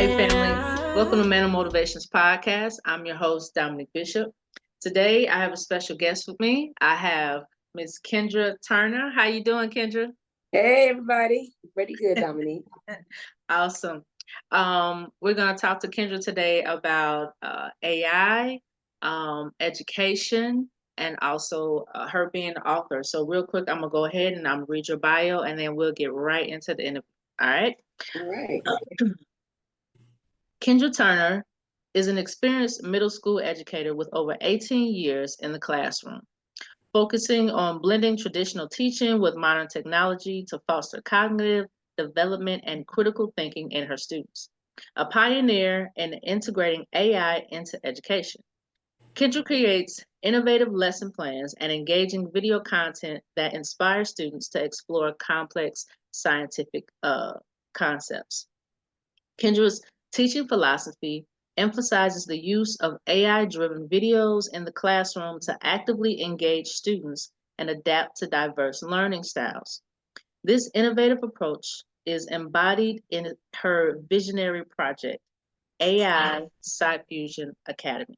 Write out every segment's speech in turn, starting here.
Hey, family. Welcome to Mantle Motivations Podcast. I'm your host, Dominique Bishop. Today, I have a special guest with me. I have Miss Kendra Turner. How you doing, Kendra? Hey, everybody. Pretty good, Dominique. Awesome. We're going to talk to Kendra today about AI, education, and also her being an author. So real quick, I'm going to go ahead and I'm going to read your bio, and then we'll get right into the interview. All right? All right. Kendra Turner is an experienced middle school educator with over 18 years in the classroom, focusing on blending traditional teaching with modern technology to foster cognitive development and critical thinking in her students. A pioneer in integrating AI into education, Kendra creates innovative lesson plans and engaging video content that inspires students to explore complex scientific concepts. Kendra's teaching philosophy emphasizes the use of AI driven videos in the classroom to actively engage students and adapt to diverse learning styles. This innovative approach is embodied in her visionary project, AI SciFusion Academy,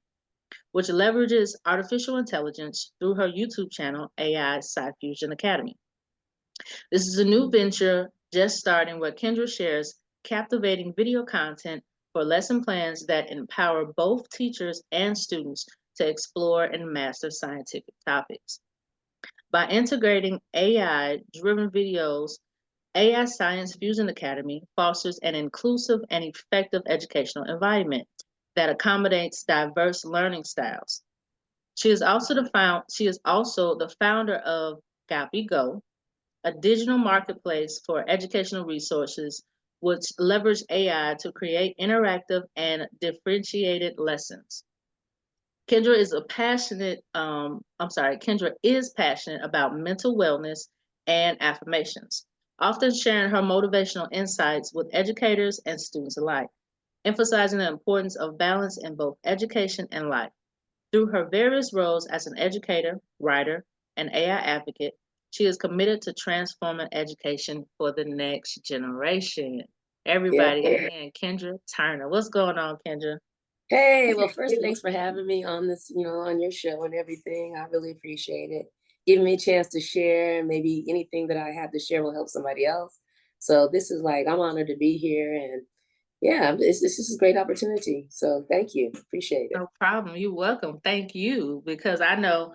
which leverages artificial intelligence through her YouTube channel, AI SciFusion Academy. This is a new venture just starting where Kendra shares captivating video content for lesson plans that empower both teachers and students to explore and master scientific topics. By integrating AI driven videos, AI Science Fusion Academy fosters an inclusive and effective educational environment that accommodates diverse learning styles. She is also the founder of GoPyGo, a digital marketplace for educational resources which leverage AI to create interactive and differentiated lessons. Kendra is passionate about mental wellness and affirmations, often sharing her motivational insights with educators and students alike, emphasizing the importance of balance in both education and life. Through her various roles as an educator, writer, and AI advocate, she is committed to transforming education for the next generation. Yeah. Everybody, again, Kendra Turner. What's going on, Kendra? Hey, well, first, thanks for having me on this, on your show and everything. I really appreciate it. Giving me a chance to share, maybe anything that I have to share will help somebody else. So this is like, I'm honored to be here. And yeah, this is a great opportunity. So thank you. Appreciate it. No problem. You're welcome. Thank you, because I know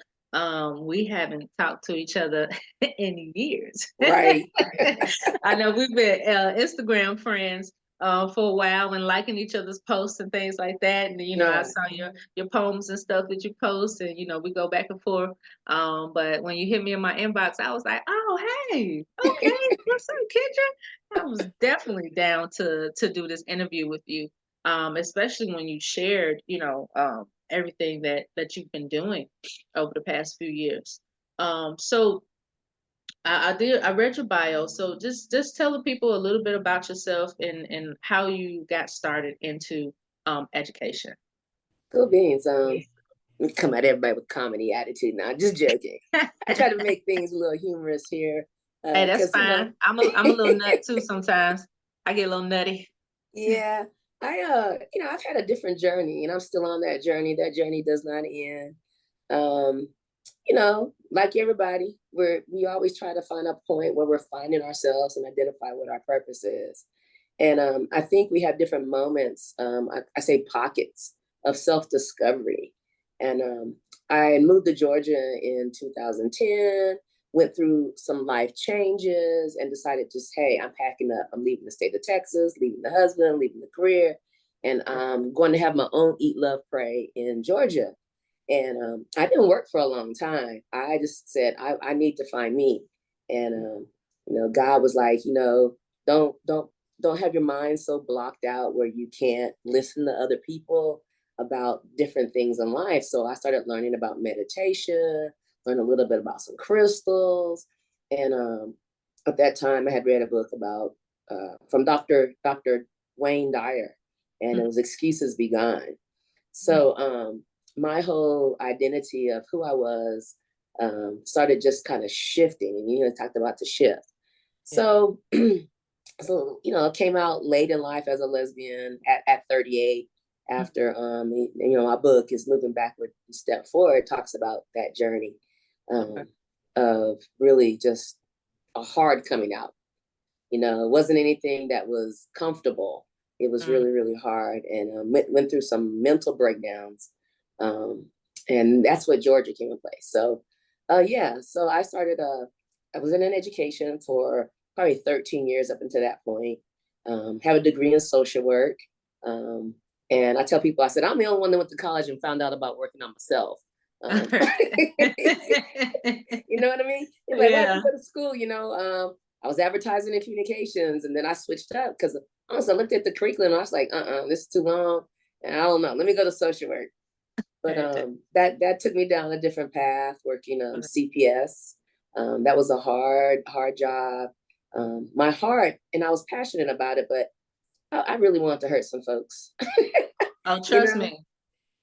we haven't talked to each other in years. Right. I know we've been Instagram friends for a while and liking each other's posts and things like that. And I Yeah. saw your poems and stuff that you post, and we go back and forth. But when you hit me in my inbox, I was like, oh hey, okay, what's up, Kendra? I was definitely down to do this interview with you, especially when you shared, everything that you've been doing over the past few years. So I read your bio. So just tell the people a little bit about yourself and how you got started into education. Cool beans. Come at everybody with comedy attitude now. Just joking. I try to make things a little humorous here. Hey, that's Because, fine. I'm a little nut too sometimes. I get a little nutty. yeah, I've had a different journey and I'm still on that journey. That journey does not end. Um, like everybody, we always try to find a point where we're finding ourselves and identify what our purpose is. And I think we have different moments, I say pockets of self-discovery. And I moved to Georgia in 2010, went through some life changes and decided just, hey, I'm packing up. I'm leaving the state of Texas, leaving the husband, leaving the career, and I'm going to have my own Eat, Love, Pray in Georgia. And I didn't work for a long time. I just said, I need to find me. And, God was like, don't have your mind so blocked out where you can't listen to other people about different things in life. So I started learning about meditation, learned a little bit about some crystals. And at that time I had read a book about from Dr. Wayne Dyer, and it was Excuses Be Gone. So my whole identity of who I was started just kind of shifting. And talked about the shift. So So, came out late in life as a lesbian at 38 after, my book is Moving Backward Step Forward, talks about that journey Okay. of really just a hard coming out. It wasn't anything that was comfortable. It was really, really hard, and went through some mental breakdowns. And that's what Georgia came in place. So, so I started, I was in an education for probably 13 years up until that point. Have a degree in social work. And I tell people, I said, I'm the only one that went to college and found out about working on myself. You know what I mean? It's like, why did you go to school? I was advertising and communications, and then I switched up because honestly, I looked at the curriculum and I was like, this is too long. And I don't know. Let me go to social work. But that took me down a different path, working CPS. That was a hard job. My heart, and I was passionate about it, but I really wanted to hurt some folks. Oh, trust me.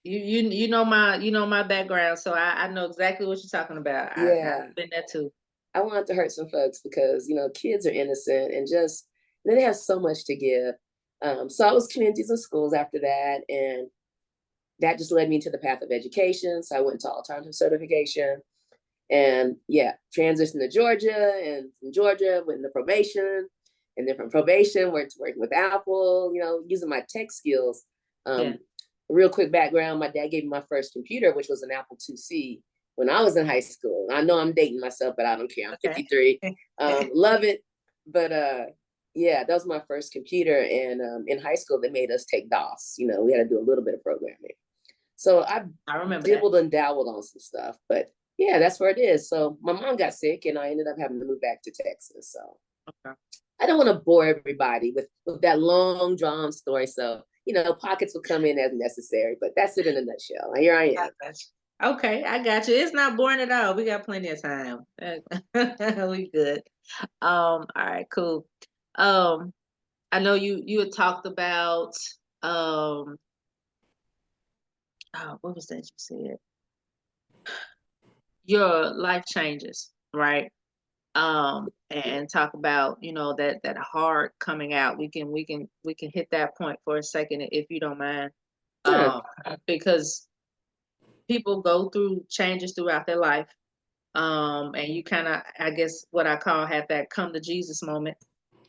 You know my background, so I know exactly what you're talking about. Yeah. I've been there too. I wanted to hurt some folks because, kids are innocent and they have so much to give. So I was communities and schools after that, and that just led me to the path of education. So I went to alternative certification, and transitioned to Georgia, and from Georgia went into probation, and then from probation worked with Apple, using my tech skills. Real quick background, my dad gave me my first computer, which was an Apple IIc when I was in high school. I know I'm dating myself, but I don't care. I'm 53. Love it. But that was my first computer. And in high school, they made us take DOS. We had to do a little bit of programming. So I remember dibbled and dabbled on some stuff. But that's where it is. So my mom got sick, and I ended up having to move back to Texas. So I don't want to bore everybody with that long drawn story. So, pockets will come in as necessary, but that's it in a nutshell. Here I am. Okay, I got you. It's not boring at all. We got plenty of time. We good. All right, cool. I know you had talked about what was that you said? Your life changes, right? And talk about that hard coming out. We can hit that point for a second if you don't mind. Sure. Because people go through changes throughout their life. And you kind of, I guess what I call have that come to Jesus moment,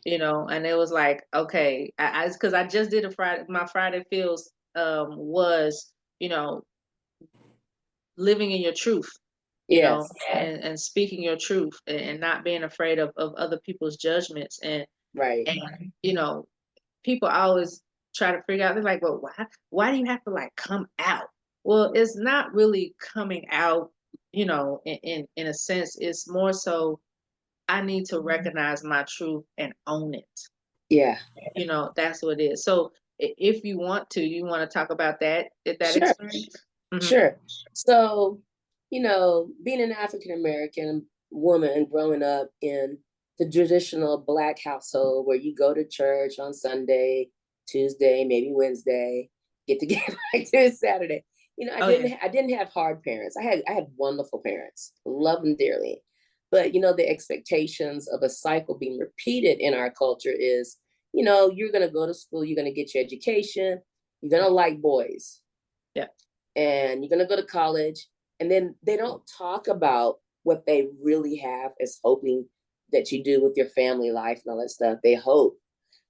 and it was like, okay, because I just did my Friday Feels was, living in your truth, and speaking your truth, and not being afraid of other people's judgments. And people always try to figure out, they're like, well, why do you have to like come out? Well, it's not really coming out, in a sense. It's more so I need to recognize my truth and own it. Yeah. That's what it is. So if you want to talk about that Sure. experience? Mm-hmm. Sure. So, being an African American woman growing up in the traditional Black household where you go to church on Sunday, Tuesday, maybe Wednesday, get together like this Saturday. I didn't have hard parents. I had wonderful parents, love them dearly. But the expectations of a cycle being repeated in our culture is, you're gonna go to school, you're gonna get your education, you're gonna like boys. Yeah. And you're gonna go to college. And then they don't talk about what they really have as hoping that you do with your family life and all that stuff. They hope,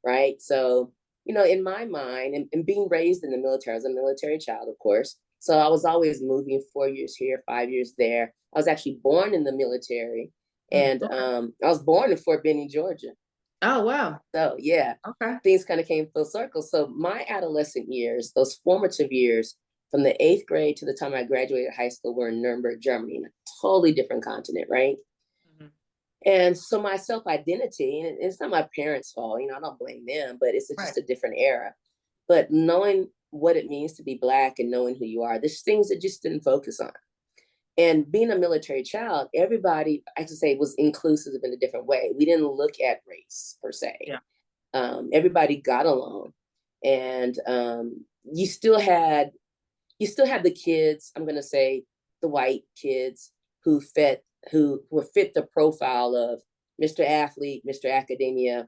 right? So, in my mind, and being raised in the military, I was a military child, of course. So I was always moving 4 years here, 5 years there. I was actually born in the military, and I was born in Fort Benning, Georgia. Oh, wow. So things kind of came full circle. So my adolescent years, those formative years, from the 8th grade to the time I graduated high school, were in Nuremberg, Germany, in a totally different continent, right? And so my self-identity, and it's not my parents' fault, I don't blame them, but it's just a different era. But knowing what it means to be Black and knowing who you are, there's things that just didn't focus on. And being a military child, everybody, I could say, was inclusive in a different way. We didn't look at race per se. Yeah. Everybody got along. And you still had the kids, I'm going to say the white kids who were fit the profile of Mr. Athlete, Mr. Academia,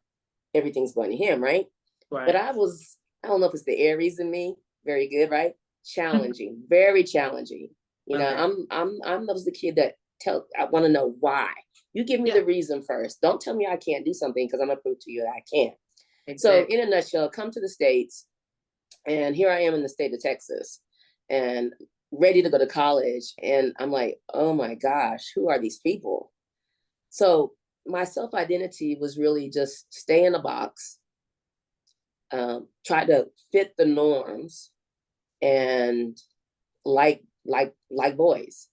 everything's going to him, right? But I don't know if it's the Aries in me, very good, right? Challenging, very challenging. You know, I'm the kid that I want to know why. You give me the reason first. Don't tell me I can't do something, because I'm gonna prove to you that I can. Exactly. So in a nutshell, come to the States, and here I am in the state of Texas, and ready to go to college. And I'm like, oh my gosh, who are these people? So my self-identity was really just stay in a box, try to fit the norms, and like boys.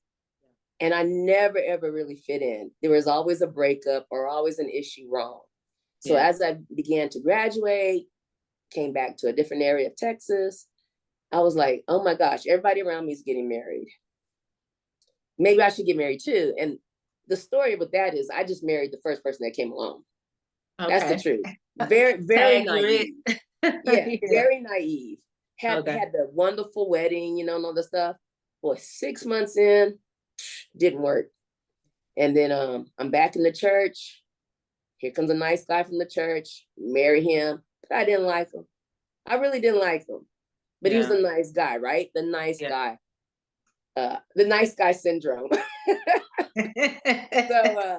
And I never, ever really fit in. There was always a breakup or always an issue wrong. So as I began to graduate, came back to a different area of Texas, I was like, oh my gosh, everybody around me is getting married. Maybe I should get married too. And the story with that is I just married the first person that came along. Okay. That's the truth. Very, very naive. Very naive. Had the wonderful wedding, and all the stuff. Boy, 6 months in, didn't work. And then I'm back in the church. Here comes a nice guy from the church. Marry him. But I didn't like him. I really didn't like him. But he was a nice guy, right? The nice guy. The nice guy syndrome. So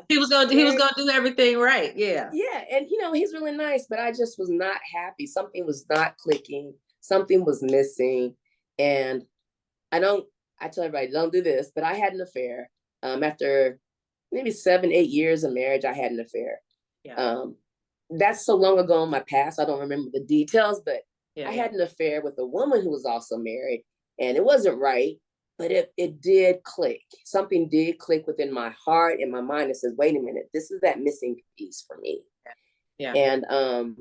he was gonna do everything right. Yeah. Yeah. And he's really nice, but I just was not happy. Something was not clicking. Something was missing. And I tell everybody, don't do this, but I had an affair. After maybe 7-8 years of marriage, I had an affair. Yeah. That's so long ago in my past, I don't remember the details, but I had an affair with a woman who was also married, and it wasn't right, but it did click. Something did click within my heart and my mind that says, wait a minute, this is that missing piece for me. Yeah. And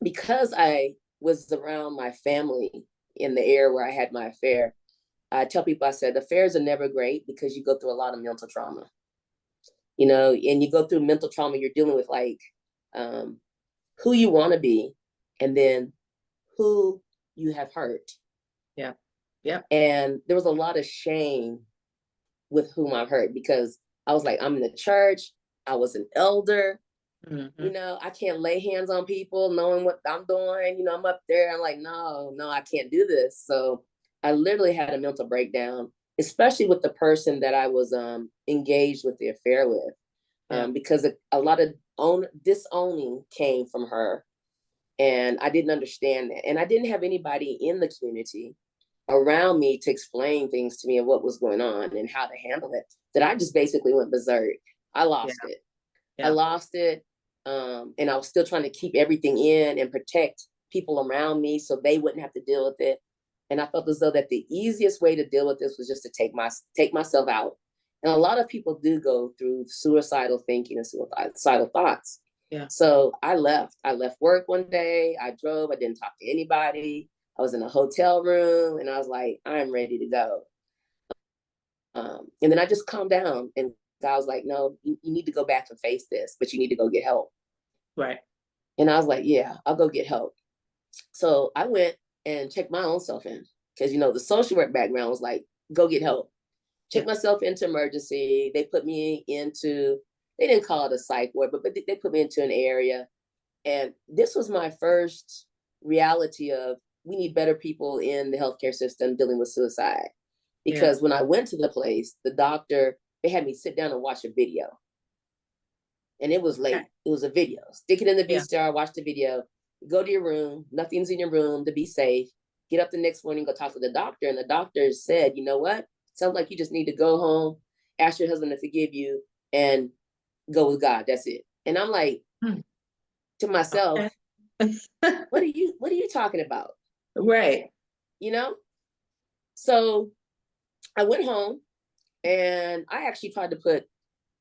because I was around my family in the era where I had my affair, I tell people, I said, affairs are never great because you go through a lot of mental trauma, and you go through mental trauma, you're dealing with like who you want to be, and then who you have hurt. Yeah. Yeah. And there was a lot of shame with whom I hurt, because I was like, I'm in the church. I was an elder. Mm-hmm. I can't lay hands on people knowing what I'm doing. I'm up there. I'm like, no, I can't do this. So I literally had a mental breakdown, especially with the person that I was engaged with the affair with, because a lot of disowning came from her. And I didn't understand that. And I didn't have anybody in the community around me to explain things to me of what was going on and how to handle it, that I just basically went berserk. I lost it. Yeah. I lost it. And I was still trying to keep everything in and protect people around me so they wouldn't have to deal with it. And I felt as though that the easiest way to deal with this was just to take myself out. And a lot of people do go through suicidal thinking and suicidal thoughts. Yeah. So I left work one day. I drove. I didn't talk to anybody. I was in a hotel room, and I was like, I'm ready to go. And then I just calmed down, and God was like, no, you need to go back and face this, but you need to go get help. Right. And I was like, yeah, I'll go get help. So I went and checked my own self in, because, the social work background was like, go get help. Check myself into emergency. They put me into, they didn't call it a psych ward, but they put me into an area. And this was my first reality of, we need better people in the healthcare system dealing with suicide. Because when I went to the place, the doctor, they had me sit down and watch a video. And it was late. Okay. It was a video. Stick it in the VCR, watch the video, go to your room. Nothing's in your room, to be safe. Get up the next morning, go talk to the doctor. And the doctor said, you know what? Sounds like you just need to go home, ask your husband to forgive you, and go with God. That's it. And I'm like, to myself, what are you talking about? Right. So I went home, and I actually tried to put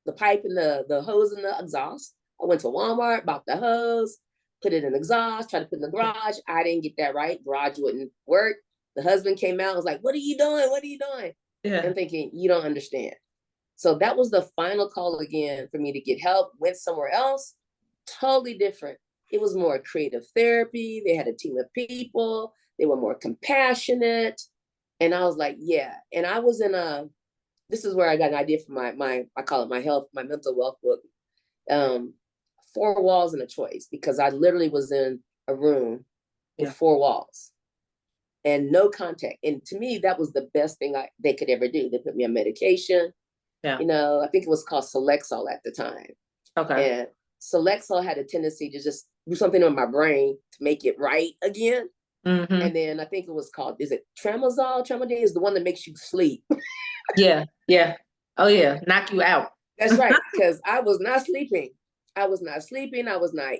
the pipe in the hose in the exhaust. I went to Walmart, bought the hose, put it in the exhaust, tried to put it in the garage. I didn't get that right. Garage wouldn't work. The husband came out and was like, what are you doing? What are you doing? Yeah. I'm thinking, you don't understand. So that was the final call again for me to get help. Went somewhere else, totally different. It was more creative therapy. They had a team of people. They were more compassionate. And I was like, yeah. And I was this is where I got an idea for my I call it my mental wealth book. 4 walls and a choice, because I literally was in a room with 4 walls and no contact. And to me, that was the best thing they could ever do. They put me on medication. Yeah. I think it was called Selexol at the time. Okay. And Selexol had a tendency to just do something on my brain to make it right again. Mm-hmm. And then I think it was called, is it Tramadol? Tramadol is the one that makes you sleep. Yeah. Oh yeah, knock you out. That's right, because I was not sleeping. I was not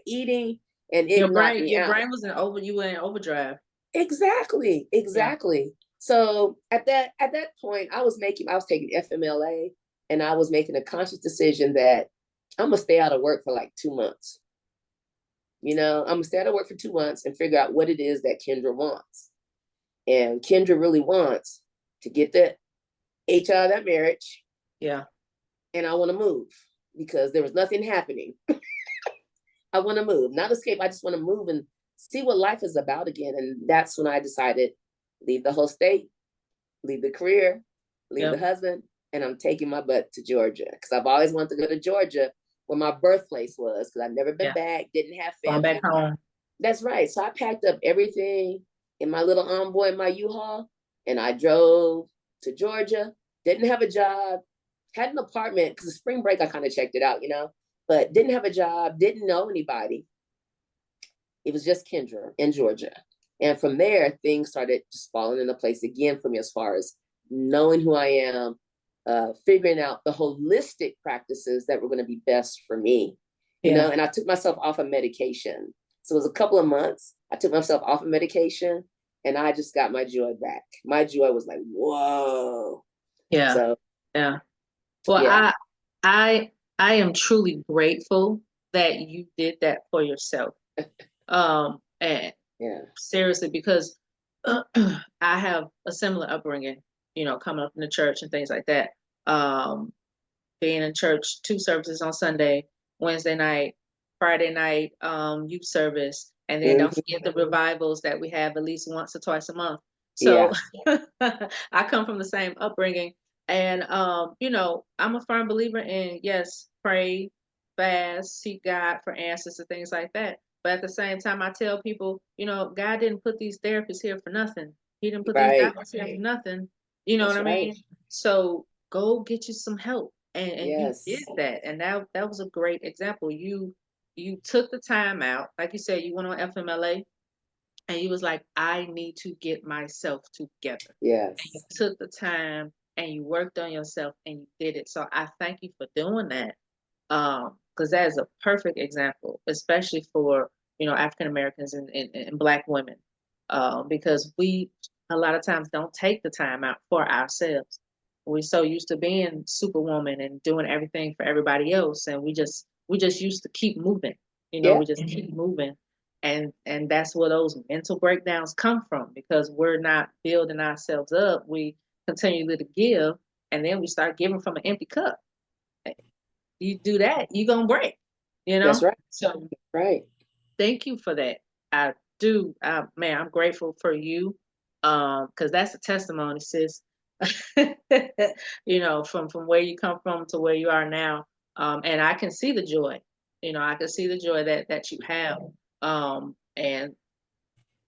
eating, and it knocked me out. Your brain was you were in overdrive. Exactly. Yeah. So at that point, I was taking FMLA, and I was making a conscious decision that I'm gonna stay out of work for like 2 months. I'm gonna stay out of work for 2 months and figure out what it is that Kendra wants. And Kendra really wants to get the H out of that marriage. Yeah. And I want to move because there was nothing happening. I want to move, not escape. I just want to move and see what life is about again. And that's when I decided, leave the whole state, leave the career, leave the husband, and I'm taking my butt to Georgia, because I've always wanted to go to Georgia, where my birthplace was, because I've never been back, didn't have family. Going back home. That's right. So I packed up everything in my little envoy, in my U-Haul, and I drove to Georgia. Didn't have a job, had an apartment, because the spring break I kind of checked it out, but didn't have a job, didn't know anybody. It was just Kendra in Georgia. And from there, things started just falling into place again for me, as far as knowing who I am, figuring out the holistic practices that were going to be best for me, and I took myself off of medication. So it was a couple of months. I took myself off of medication, and I just got my joy back. My joy was like, whoa. Yeah. So, yeah. Well, yeah. I am truly grateful that you did that for yourself. And seriously, because I have a similar upbringing, coming up in the church and things like that. Being in church, 2 services on Sunday, Wednesday night, Friday night, youth service, and then don't forget the revivals that we have at least once or twice a month. So I come from the same upbringing. And, I'm a firm believer in, yes, pray, fast, seek God for answers and things like that. But at the same time, I tell people, God didn't put these therapists here for nothing. He didn't put these doctors here for nothing. You know what I mean? So go get you some help. And you did that. And that was a great example. You took the time out. Like you said, you went on FMLA. And you was like, I need to get myself together. Yes. And you took the time and you worked on yourself and you did it. So I thank you for doing that. Because that is a perfect example, especially for, African Americans and Black women. Because we a lot of times don't take the time out for ourselves. We're so used to being superwoman and doing everything for everybody else. And we just used to keep moving. We just keep moving. And that's where those mental breakdowns come from, because we're not building ourselves up. We continue to give, and then we start giving from an empty cup. You do that, you're going to break, That's right. So thank you for that. I do. Man, I'm grateful for you, because that's a testimony, sis. From where you come from to where you are now. And I can see the joy. I can see the joy that you have. And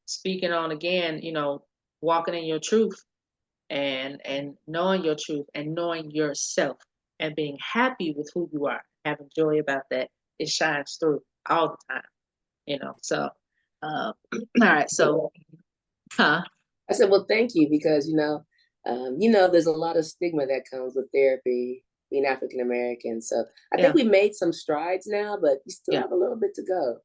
speaking on again, walking in your truth and knowing your truth and knowing yourself and being happy with who you are, having joy about that, it shines through all the time, so all right. So I said, well, thank you, because there's a lot of stigma that comes with therapy, being African American. So I think we made some strides now, but we still have a little bit to go.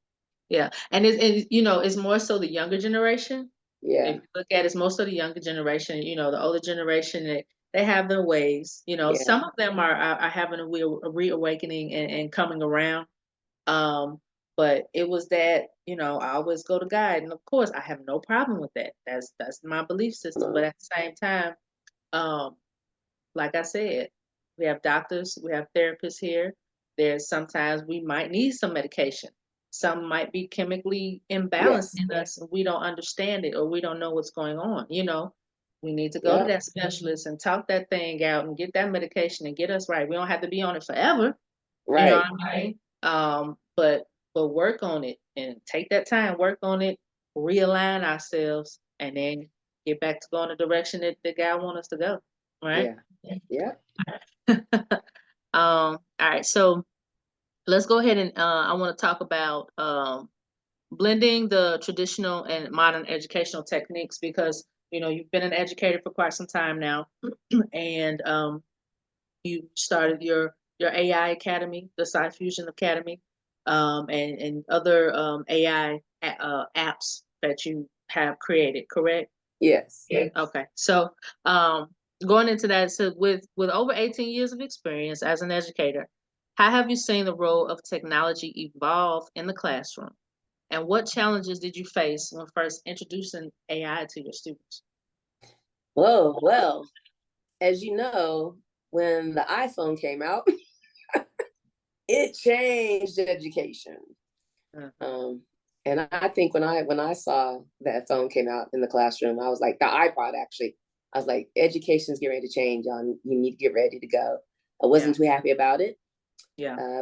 Yeah. And it's more so the younger generation. Yeah. If you look at it, it's most of the younger generation, the older generation, they have their ways, some of them are having a reawakening and coming around. But it was that, I always go to God. And of course I have no problem with that. That's my belief system. But at the same time, like I said, we have doctors, we have therapists here. There's sometimes we might need some medication. Some might be chemically imbalanced in us, and we don't understand it, or we don't know what's going on. We need to go to that specialist and talk that thing out and get that medication and get us right. We don't have to be on it forever. Right. You know what I mean? But but work on it and take that time, work on it, realign ourselves, and then get back to going the direction that the God wants us to go. Right? Yeah. All right. So let's go ahead and I want to talk about blending the traditional and modern educational techniques, because you've been an educator for quite some time now, and you started your AI Academy, the SciFusion Academy, and other AI apps that you have created, correct? Yes. Okay. So going into that, so with over 18 years of experience as an educator, how have you seen the role of technology evolve in the classroom? And what challenges did you face when first introducing AI to your students? Oh, well, as you know, when the iPhone came out, it changed education. And I think when I saw that phone came out in the classroom, I was like, the iPod actually, I was like, education's getting ready to change, y'all. You need to get ready to go. I wasn't too happy about it.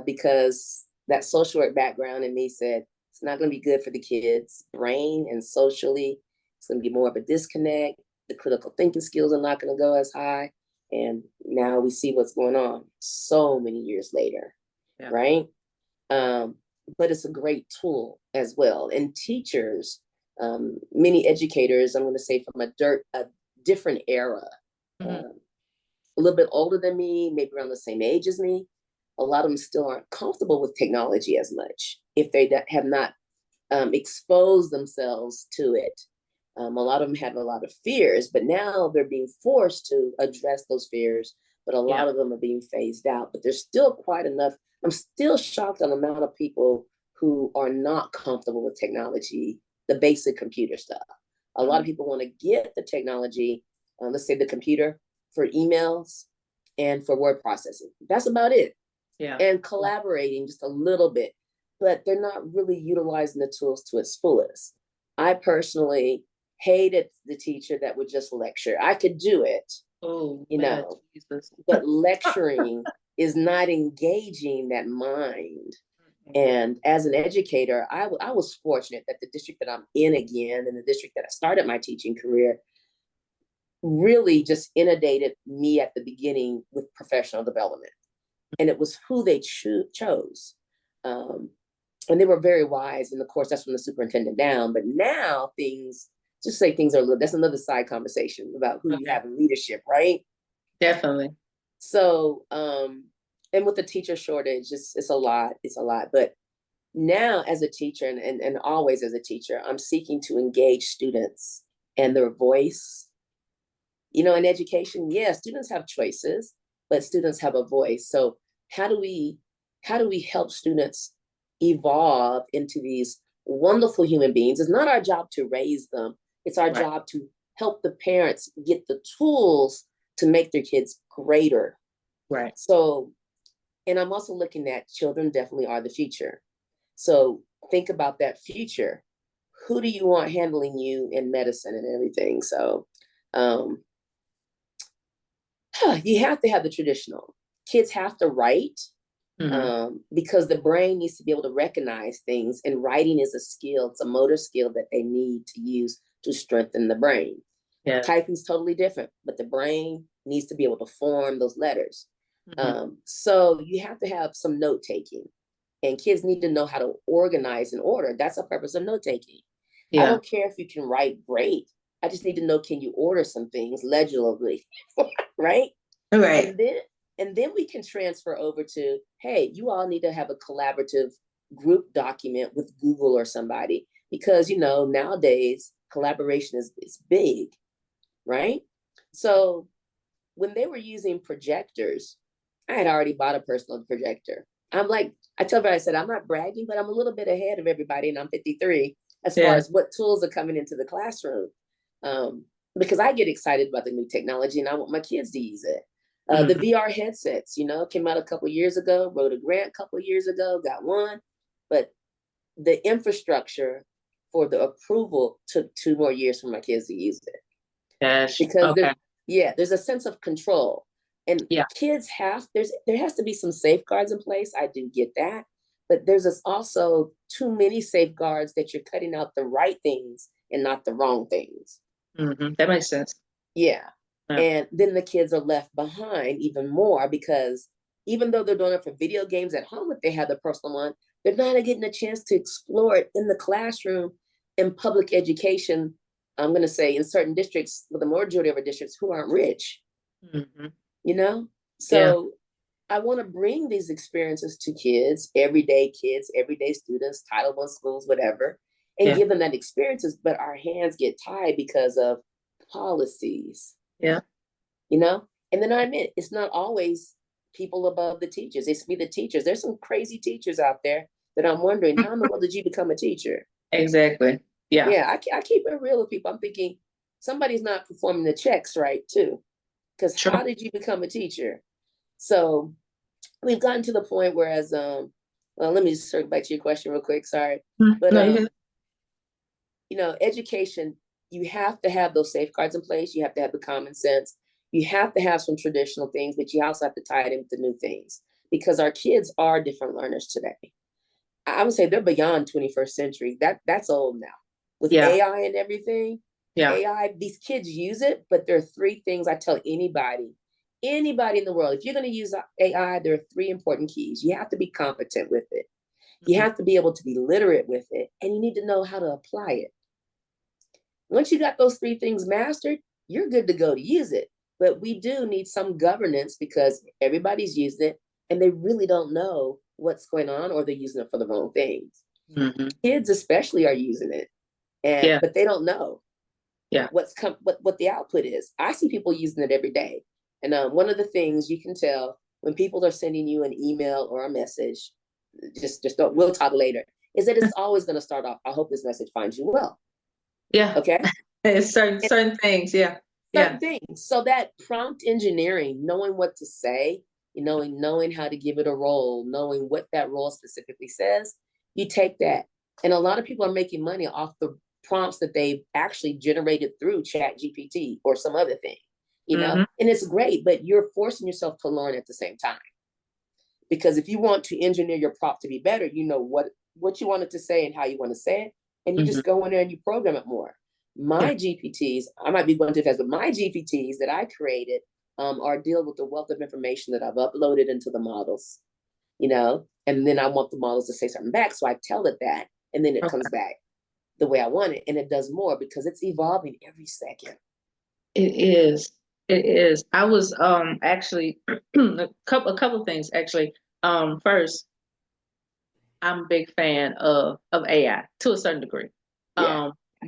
Because that social work background in me said, it's not going to be good for the kids' brain and socially. It's going to be more of a disconnect. The critical thinking skills are not going to go as high. And now we see what's going on so many years later, right? But it's a great tool as well. And teachers, many educators, I'm going to say from a different era, a little bit older than me, maybe around the same age as me, a lot of them still aren't comfortable with technology as much if they have not exposed themselves to it. A lot of them have a lot of fears, but now they're being forced to address those fears. But a lot of them are being phased out. But there's still quite enough. I'm still shocked on the amount of people who are not comfortable with technology, the basic computer stuff. A lot of people want to get the technology, let's say the computer, for emails and for word processing. That's about it. And collaborating just a little bit, but they're not really utilizing the tools to its fullest. I personally hated the teacher that would just lecture. I could do it, but lecturing is not engaging that mind. And as an educator, I was fortunate that the district that I'm in again, and the district that I started my teaching career, really just inundated me at the beginning with professional development. And it was who they chose. And they were very wise. And of course, that's from the superintendent down. But now things are a little, that's another side conversation about who you have in leadership, right? Definitely. So, and with the teacher shortage, it's a lot. But now as a teacher and always as a teacher, I'm seeking to engage students and their voice. In education, students have choices, but students have a voice. So how do we help students evolve into these wonderful human beings? It's not our job to raise them. It's our job to help the parents get the tools to make their kids greater. Right. So, and I'm also looking at children definitely are the future. So think about that future. Who do you want handling you in medicine and everything? So, you have to have the traditional. Kids have to write because the brain needs to be able to recognize things, and writing is a skill. It's a motor skill that they need to use to strengthen the brain. Typing is totally different, but the brain needs to be able to form those letters. So you have to have some note taking, and kids need to know how to organize and order. That's the purpose of note taking. I don't care if you can write great. I just need to know, can you order some things legibly, right? Right. And then we can transfer over to, hey, you all need to have a collaborative group document with Google or somebody, because, nowadays collaboration is big, right? So when they were using projectors, I had already bought a personal projector. I'm like, I told her, I said, I'm not bragging, but I'm a little bit ahead of everybody, and I'm 53 as far as what tools are coming into the classroom. Because I get excited about the new technology and I want my kids to use it. The VR headsets, came out a couple of years ago, wrote a grant a couple of years ago, got one, but the infrastructure for the approval took 2 more years for my kids to use it. Because there's a sense of control, and kids there has to be some safeguards in place. I do get that, but there's also too many safeguards that you're cutting out the right things and not the wrong things. That makes sense. Yeah. And then the kids are left behind even more, because even though they're doing it for video games at home, if they have the personal one, they're not getting a chance to explore it in the classroom in public education. I'm going to say in certain districts, with the majority of our districts who aren't rich, you know? So I want to bring these experiences to kids, everyday students, Title I schools, whatever, and give them that experiences, but our hands get tied because of policies. Yeah. You know? And then I admit, it's not always people above the teachers. It's be the teachers. There's some crazy teachers out there that I'm wondering, how in the world did you become a teacher? Exactly. Yeah. Yeah, I keep it real with people. I'm thinking somebody's not performing the checks right too. Because how did you become a teacher? So we've gotten to the point where, as well, let me just circle back to your question real quick. Sorry. But you know, education, you have to have those safeguards in place. You have to have the common sense. You have to have some traditional things, but you also have to tie it into new things, because our kids are different learners today. I would say they're beyond 21st century. That's old now. With AI and everything, AI, these kids use it, but there are three things I tell anybody in the world. If you're going to use AI, there are three important keys. You have to be competent with it. You have to be able to be literate with it, and you need to know how to apply it. Once you got those three things mastered, you're good to go to use it. But we do need some governance, because everybody's using it and they really don't know what's going on, or they're using it for the wrong things. Kids especially are using it, but they don't know what the output is. I see people using it every day. And one of the things you can tell when people are sending you an email or a message, just don't, we'll talk later, is that it's always going to start off, I hope this message finds you well. Yeah. Okay. It's certain things. Yeah. Certain things. So that prompt engineering, knowing what to say, you know, and knowing how to give it a role, knowing what that role specifically says, you take that. And a lot of people are making money off the prompts that they've actually generated through Chat GPT or some other thing, you know, and it's great, but you're forcing yourself to learn at the same time. Because if you want to engineer your prompt to be better, you know what you want it to say and how you want to say it, and you just go in there and you program it more. My GPTs, I might be going too fast, but my GPTs that I created are deal with the wealth of information that I've uploaded into the models, you know, and then I want the models to say something back. So I tell it that, and then it comes back the way I want it. And it does more because it's evolving every second. It is. It is. I was actually a couple of things actually. First, I'm a big fan of AI to a certain degree.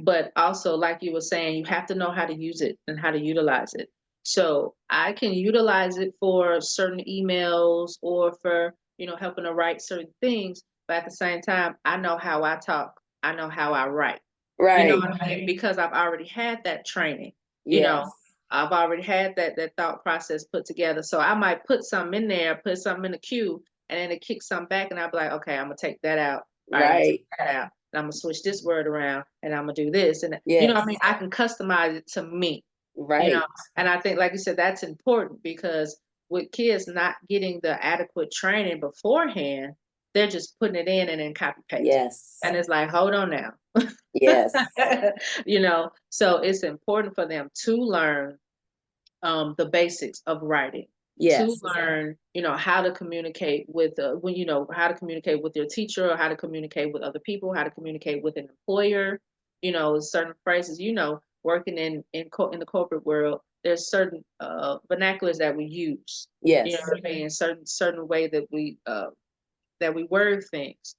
But also, like you were saying, you have to know how to use it and how to utilize it. So I can utilize it for certain emails or for, you know, helping to write certain things. But at the same time, I know how I talk. I know how I write. You know what I mean? Because I've already had that training. You know, I've already had that thought process put together. So I might put something in there, put something in the queue, and then it kicks something back, and I'll be like, okay, I'm gonna take that out. All right, I'm gonna take that out. And I'm gonna switch this word around, and I'm gonna do this. And you know what I mean? I can customize it to me. You know, and I think, like you said, that's important, because with kids not getting the adequate training beforehand, they're just putting it in and then copy paste. And it's like, hold on now. You know, so it's important for them to learn the basics of writing. To learn, you know, how to communicate with when you know how to communicate with your teacher, or how to communicate with other people, how to communicate with an employer. You know, certain phrases. You know, working in the corporate world, there's certain vernaculars that we use. You know what I mean? Certain way that we word things.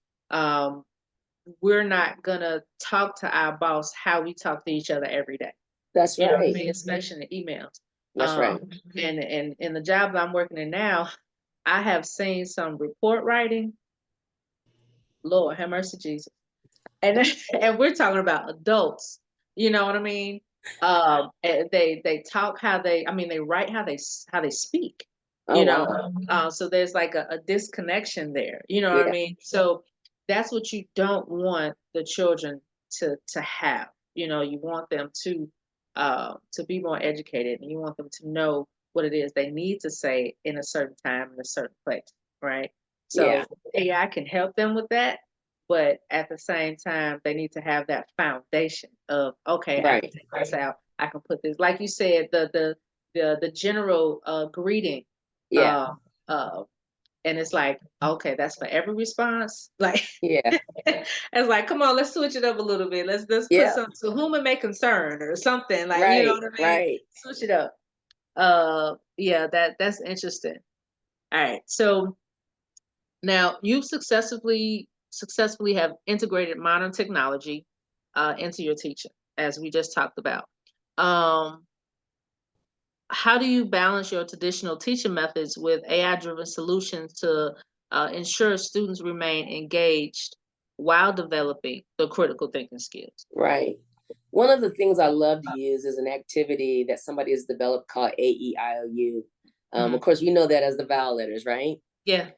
We're not gonna talk to our boss how we talk to each other every day. That's You know what I right. mean? Especially in the emails. That's right. And in the job I'm working in now, I have seen some report writing. Lord have mercy, Jesus. And and we're talking about adults. You know what I mean? And they talk how they. I mean, they write how they speak. You know, so there's like a disconnection there. You know what I mean? So that's what you don't want the children to have. You know, you want them to be more educated, and you want them to know what it is they need to say in a certain time in a certain place, right? So AI can help them with that, but at the same time, they need to have that foundation of, okay, I can take this out. I can put this, like you said, the general greeting. Yeah. And it's like, okay, that's for every response. Like, Yeah. it's like, come on, let's switch it up a little bit. Let's put some to whom it may concern or something. Like, you know what I mean? Right. Switch it up. Yeah, that's interesting. All right. So now you successfully have integrated modern technology into your teaching, as we just talked about. How do you balance your traditional teaching methods with AI-driven solutions to ensure students remain engaged while developing the critical thinking skills? Right. One of the things I love to use is an activity that somebody has developed called AEIOU. Of course, we know that as the vowel letters, right? Yeah.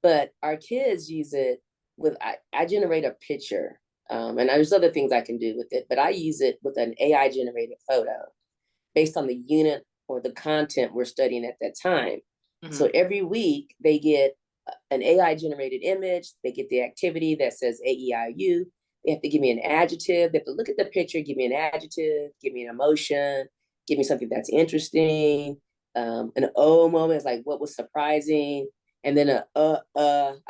But our kids use it with, I generate a picture, and there's other things I can do with it, but I use it with an AI generated photo based on the unit or the content we're studying at that time. So every week they get an AI generated image, they get the activity that says AEIU. They have to give me an adjective. They have to look at the picture, give me an adjective, give me an emotion, give me something that's interesting. An O moment is like, what was surprising? And then a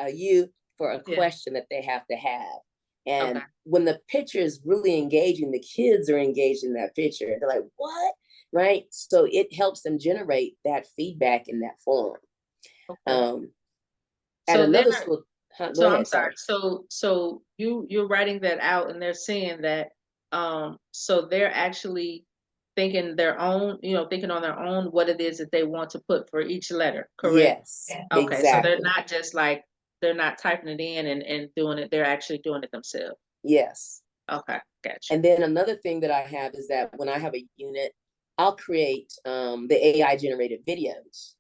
U for a question that they have to have. And when the picture is really engaging, the kids are engaged in that picture. They're like, what? Right? So it helps them generate that feedback in that form. At another school, so I'm sorry. So you're writing that out, and they're seeing that. So they're actually thinking their own, thinking on their own what it is that they want to put for each letter. Correct? Yes. Okay. Exactly. So they're not just like, they're not typing it in and doing it. They're actually doing it themselves. Yes. Okay. Gotcha. And then another thing that I have is that when I have a unit, I'll create the AI generated videos.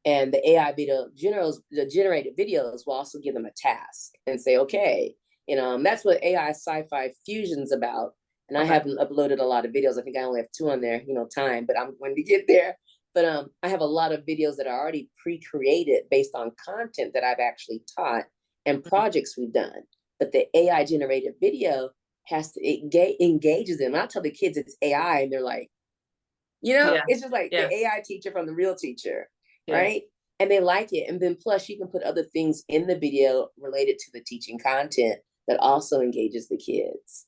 And the AI the generated videos will also give them a task and say, okay, that's what AI SciFusion's about. And I haven't uploaded a lot of videos. I think I only have 2 on there, time, but I'm going to get there. But I have a lot of videos that are already pre-created based on content that I've actually taught and projects we've done. But the AI generated video has to engages them. And I tell the kids it's AI, and they're like, it's just like the AI teacher from the real teacher, right? And they like it. And then plus you can put other things in the video related to the teaching content that also engages the kids.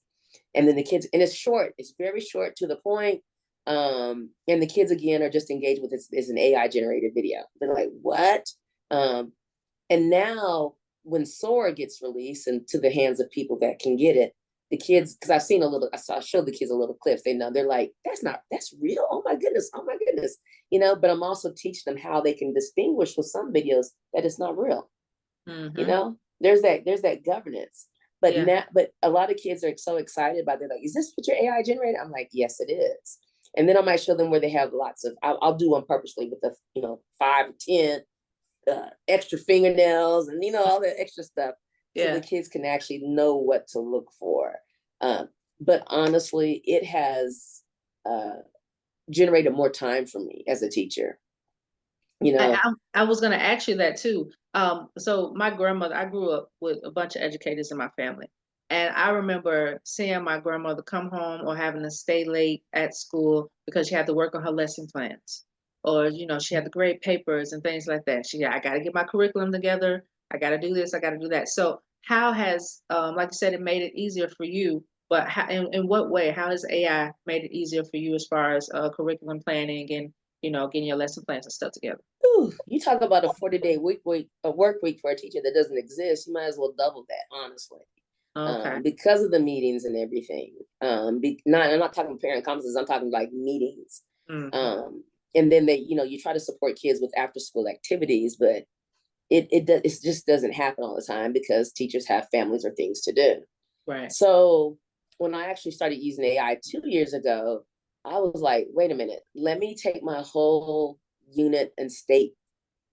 And then the kids, and it's short, it's very short to the point. And the kids again are just engaged with it's an AI generated video. They're like, what? And now when Sora gets released and to the hands of people that can get it, the kids, because I showed the kids a little clips. They're like, that's real. Oh my goodness. But I'm also teaching them how they can distinguish with some videos that it's not real. There's that governance. But but a lot of kids are so excited about it. They're like, is this picture AI generated? I'm like, yes, it is. And then I might show them where they have lots of, I'll do one purposely with the, 5 or 10 extra fingernails and, all the extra stuff. So the kids can actually know what to look for. But honestly, it has generated more time for me as a teacher. I was going to ask you that too. So my grandmother, I grew up with a bunch of educators in my family. And I remember seeing my grandmother come home or having to stay late at school because she had to work on her lesson plans. Or, she had to grade papers and things like that. I got to get my curriculum together. I got to do this. I got to do that. So how has, like you said, it made it easier for you, but in what way, how has AI made it easier for you as far as curriculum planning and, getting your lesson plans and stuff together? Ooh, you talk about a 40-day work week for a teacher that doesn't exist. You might as well double that, honestly. Okay. Because of the meetings and everything. I'm not talking parent conferences. I'm talking like meetings. And then you try to support kids with after school activities, but it just doesn't happen all the time because teachers have families or things to do. Right. So when I actually started using AI 2 years ago, I was like, wait a minute, let me take my whole unit and state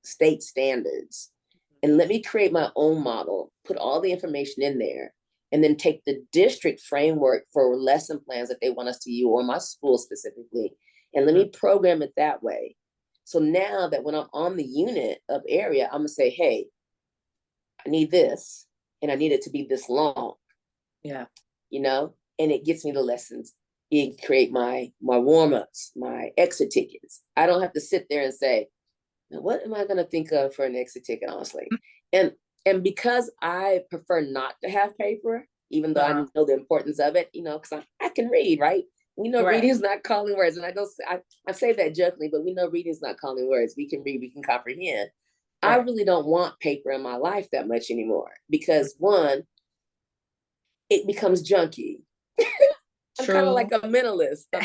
standards and let me create my own model, put all the information in there, and then take the district framework for lesson plans that they want us to use, or my school specifically, and let me program it that way. So now that when I'm on the unit of area, I'm gonna say, hey, I need this, and I need it to be this long. Yeah. And it gets me the lessons. It create my warm-ups, my exit tickets. I don't have to sit there and say, now, what am I going to think of for an exit ticket, honestly? And because I prefer not to have paper, even though I know the importance of it, because I can read, right? We know reading is not calling words. And I say that jokingly, but we know reading is not calling words. We can read, we can comprehend. Right. I really don't want paper in my life that much anymore because one, it becomes junky. I'm kind of like a minimalist. I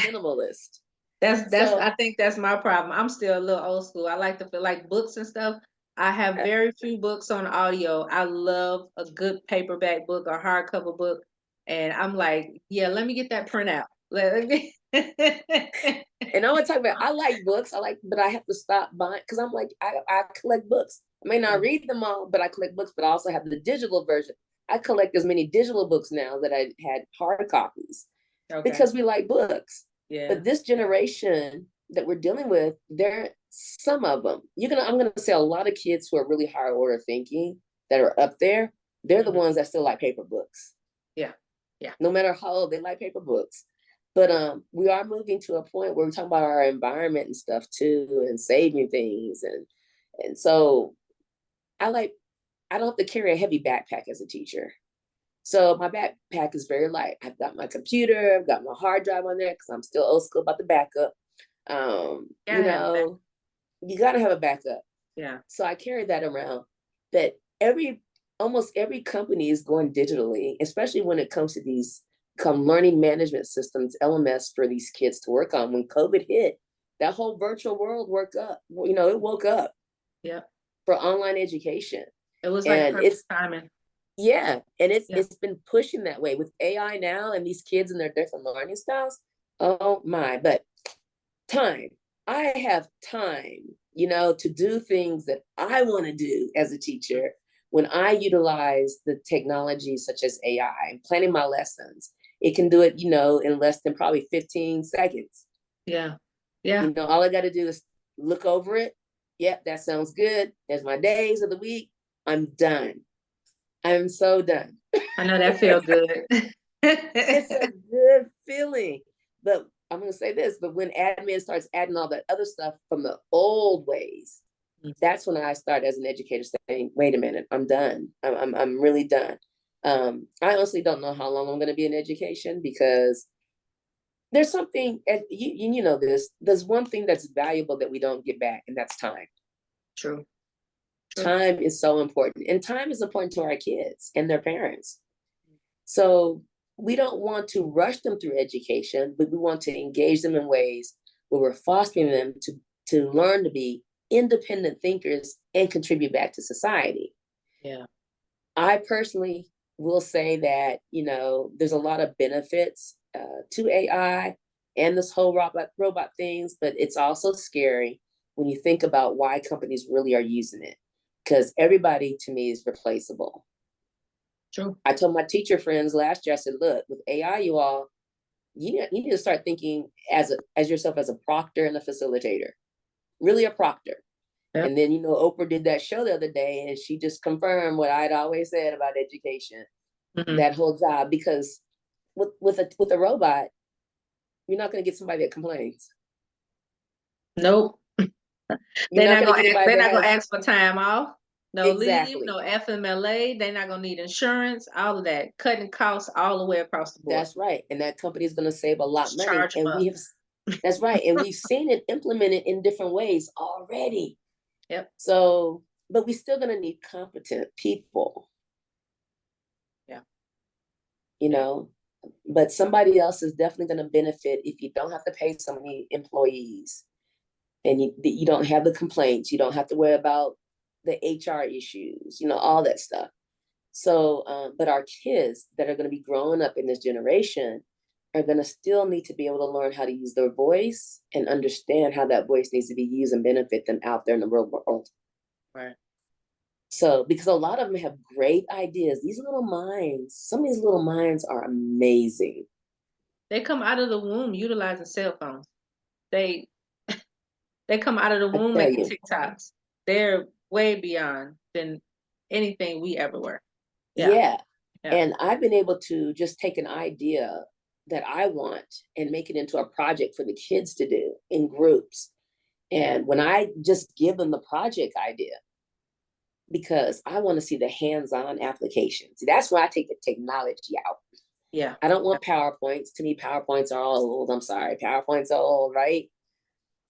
think that's my problem. I'm still a little old school. I like to feel like books and stuff. I have very few books on audio. I love a good paperback book or hardcover book. And I'm like, yeah, let me get that printout. And I want to talk about, I like books. But I have to stop buying because I'm like, I collect books. I may not read them all, but I collect books, but I also have the digital version. I collect as many digital books now that I had hard copies because we like books. Yeah. But this generation that we're dealing with, some of them, I'm going to say a lot of kids who are really higher order thinking that are up there, they're the ones that still like paper books. Yeah. Yeah. No matter how old, they like paper books. But we are moving to a point where we're talking about our environment and stuff too, and saving things. And so I don't have to carry a heavy backpack as a teacher. So my backpack is very light. I've got my computer, I've got my hard drive on there because I'm still old school about the backup. You got to have a backup. Yeah. So I carry that around. That almost every company is going digitally, especially when it comes to these learning management systems, LMS for these kids to work on. When COVID hit, that whole virtual world woke up. It woke up. Yeah. For online education. It was like perfect timing. Yeah. And it's been pushing that way with AI now and these kids and their different learning styles. Oh my, but time. I have time, to do things that I want to do as a teacher when I utilize the technology such as AI and planning my lessons. It can do it, in less than probably 15 seconds. Yeah. Yeah. All I got to do is look over it. Yep, that sounds good. There's my days of the week. I'm done. I'm so done. I know that feels good. It's a good feeling. But I'm going to say this, but when admin starts adding all that other stuff from the old ways, that's when I start as an educator saying, wait a minute, I'm done. I'm really done. I honestly don't know how long I'm going to be in education because there's something, you know this, there's one thing that's valuable that we don't get back, and that's time. True. Time is so important, and time is important to our kids and their parents. So we don't want to rush them through education, but we want to engage them in ways where we're fostering them to learn to be independent thinkers and contribute back to society. Yeah. I personally will say that, there's a lot of benefits to AI and this whole robot things, but it's also scary when you think about why companies really are using it, because everybody to me is replaceable. True. I told my teacher friends last year, I said, look, with AI, you need to start thinking as yourself as a proctor and a facilitator, really a proctor. Yep. And then, Oprah did that show the other day, and she just confirmed what I'd always said about education, that whole job, because with a robot, you're not going to get somebody that complains. Nope. They're not going to ask for time off. No leave, no FMLA. They're not going to need insurance, all of that. Cutting costs all the way across the board. That's right. And that company is going to save a lot of money. And that's right. And we've seen it implemented in different ways already. Yep. So, but we're still going to need competent people. Yeah. But somebody else is definitely going to benefit if you don't have to pay so many employees, and you don't have the complaints. You don't have to worry about the HR issues, all that stuff. So, but our kids that are going to be growing up in this generation are going to still need to be able to learn how to use their voice and understand how that voice needs to be used and benefit them out there in the real world. Right. So, because a lot of them have great ideas, some of these little minds are amazing. They come out of the womb utilizing cell phones. They come out of the womb making TikToks. They're way beyond than anything we ever were. Yeah. Yeah. And I've been able to just take an idea that I want and make it into a project for the kids to do in groups. And when I just give them the project idea, because I want to see the hands-on application. See, that's where I take the technology out. Yeah. I don't want PowerPoints. To me, PowerPoints are all old. I'm sorry. PowerPoints are old, right?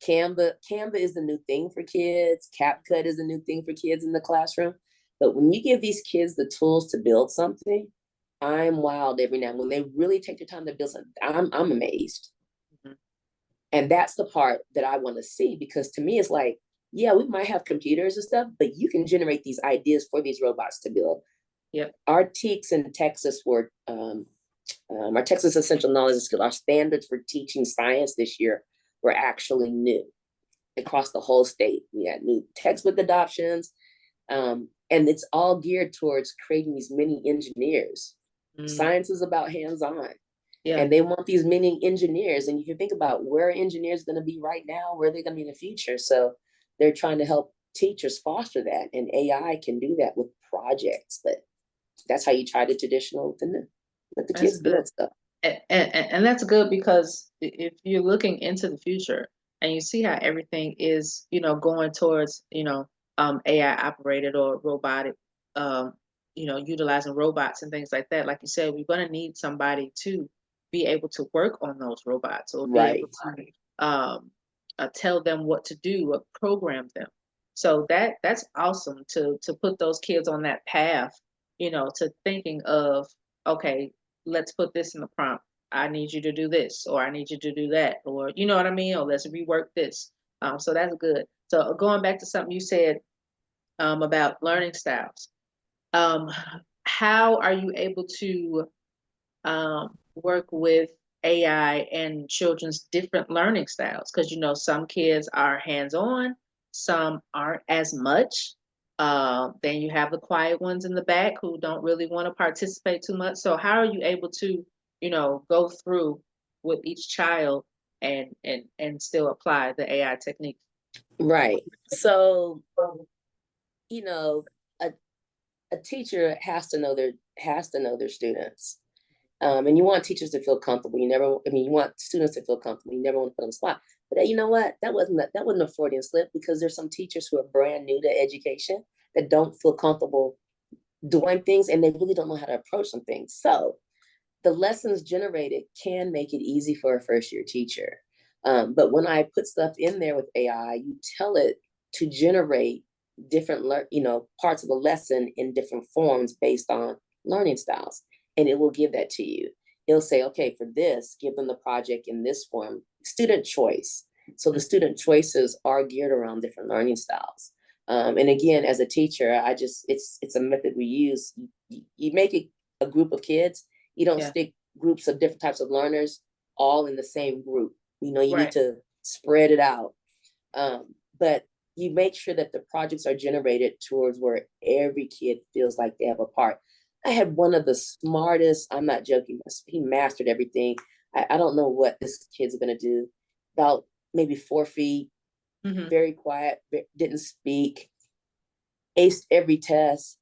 Canva is the new thing for kids. CapCut is a new thing for kids in the classroom. But when you give these kids the tools to build something, I'm wild every now and when they really take the time to build something. I'm amazed. Mm-hmm. And that's the part that I want to see, because to me, it's like, yeah, we might have computers and stuff, but you can generate these ideas for these robots to build. Yeah. Our TEKS in Texas were, our Texas Essential Knowledge Skill, our standards for teaching science this year were actually new across the whole state. We had new textbook adoptions, and it's all geared towards creating these mini engineers. Science is about hands-on. Yeah. And they want these mini engineers. And if you think about where engineers going to be right now, where they're going to be in the future. So they're trying to help teachers foster that. And AI can do that with projects. But that's how you try the traditional with the new. Let the kids build stuff. And that's good, because if you're looking into the future and you see how everything is, going towards, AI operated or robotic, utilizing robots and things like that. Like you said, we're going to need somebody to be able to work on those robots, or be able to tell them what to do or program them. So that's awesome to put those kids on that path, to thinking of, okay, let's put this in the prompt. I need you to do this, or I need you to do that, or you know what I mean? Or let's rework this. So that's good. So going back to something you said about learning styles. How are you able to work with AI and children's different learning styles? Because some kids are hands-on, some aren't as much. Then you have the quiet ones in the back who don't really want to participate too much. So how are you able to, go through with each child and still apply the AI techniques? Right. So, a teacher has to know their students. And you want teachers to feel comfortable. You want students to feel comfortable. You never want to put them on the spot. But you know what? That wasn't a Freudian slip, because there's some teachers who are brand new to education that don't feel comfortable doing things, and they really don't know how to approach some things. So the lessons generated can make it easy for a first-year teacher. But when I put stuff in there with AI, you tell it to generate different parts of the lesson in different forms based on learning styles, and it will give that to you. It'll say, okay, for this, give them the project in this form, student choice. So the student choices are geared around different learning styles. And again, as a teacher, it's a method we use. You make it a group of kids. You don't stick groups of different types of learners all in the same group. You need to spread it out. But you make sure that the projects are generated towards where every kid feels like they have a part. I had one of the smartest, I'm not joking, he mastered everything. I don't know what this kid's going to do. About maybe 4 feet, very quiet, didn't speak, aced every test.